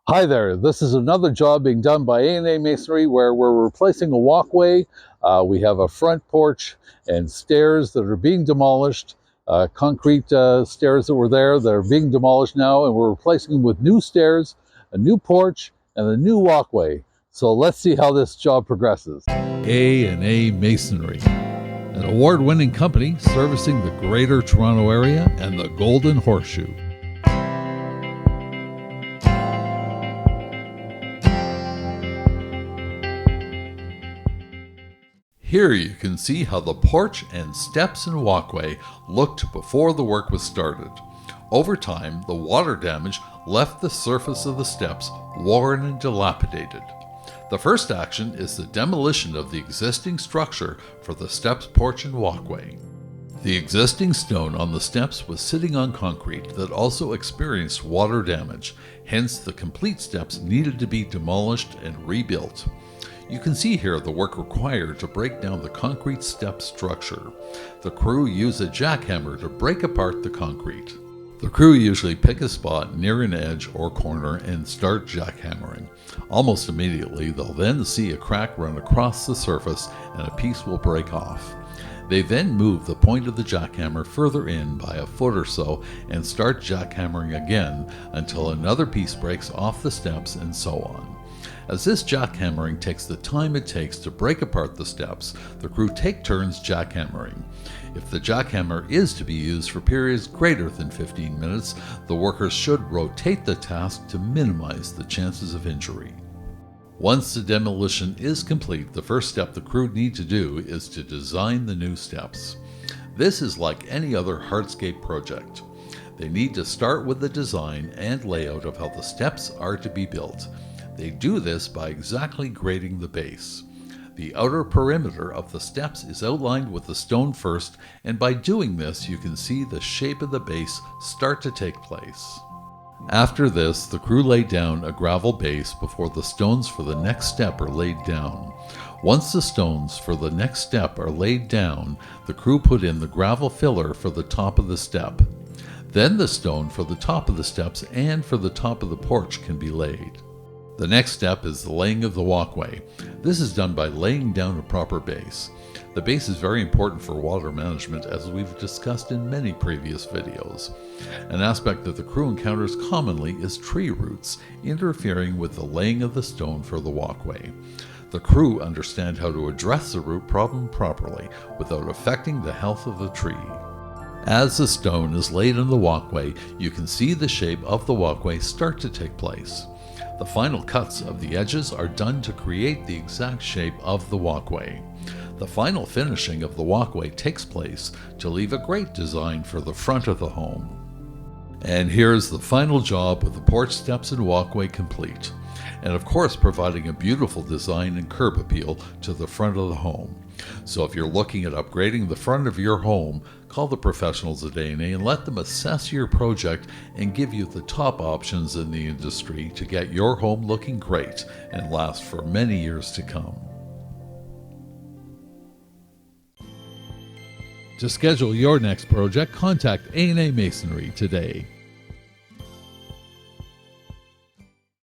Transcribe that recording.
Hi there, this is another job being done by A&A Masonry where we're replacing a walkway. We have a front porch and stairs that are being demolished. Concrete stairs that were there that are being demolished now, and we're replacing them with new stairs, a new porch, and a new walkway. So let's see how this job progresses. A&A Masonry, an award-winning company servicing the Greater Toronto Area and the Golden Horseshoe. Here you can see how the porch and steps and walkway looked before the work was started. Over time, the water damage left the surface of the steps worn and dilapidated. The first action is the demolition of the existing structure for the steps, porch, and walkway. The existing stone on the steps was sitting on concrete that also experienced water damage, hence the complete steps needed to be demolished and rebuilt. You can see here the work required to break down the concrete step structure. The crew use a jackhammer to break apart the concrete. The crew usually pick a spot near an edge or corner and start jackhammering. Almost immediately, they'll then see a crack run across the surface and a piece will break off. They then move the point of the jackhammer further in by a foot or so and start jackhammering again until another piece breaks off the steps, and so on. As this jackhammering takes the time it takes to break apart the steps, the crew take turns jackhammering. If the jackhammer is to be used for periods greater than 15 minutes, the workers should rotate the task to minimize the chances of injury. Once the demolition is complete, the first step the crew need to do is to design the new steps. This is like any other hardscape project. They need to start with the design and layout of how the steps are to be built. They do this by exactly grading the base. The outer perimeter of the steps is outlined with the stone first, and by doing this you can see the shape of the base start to take place. After this, the crew lay down a gravel base before the stones for the next step are laid down. Once the stones for the next step are laid down, the crew put in the gravel filler for the top of the step. Then the stone for the top of the steps and for the top of the porch can be laid. The next step is the laying of the walkway. This is done by laying down a proper base. The base is very important for water management, as we've discussed in many previous videos. An aspect that the crew encounters commonly is tree roots interfering with the laying of the stone for the walkway. The crew understand how to address the root problem properly without affecting the health of the tree. As the stone is laid on the walkway, you can see the shape of the walkway start to take place. The final cuts of the edges are done to create the exact shape of the walkway. The final finishing of the walkway takes place to leave a great design for the front of the home. And here's the final job with the porch steps and walkway complete. And of course providing a beautiful design and curb appeal to the front of the home. So if you're looking at upgrading the front of your home, call the professionals at A&A and let them assess your project and give you the top options in the industry to get your home looking great and last for many years to come. To schedule your next project, contact A&A Masonry today.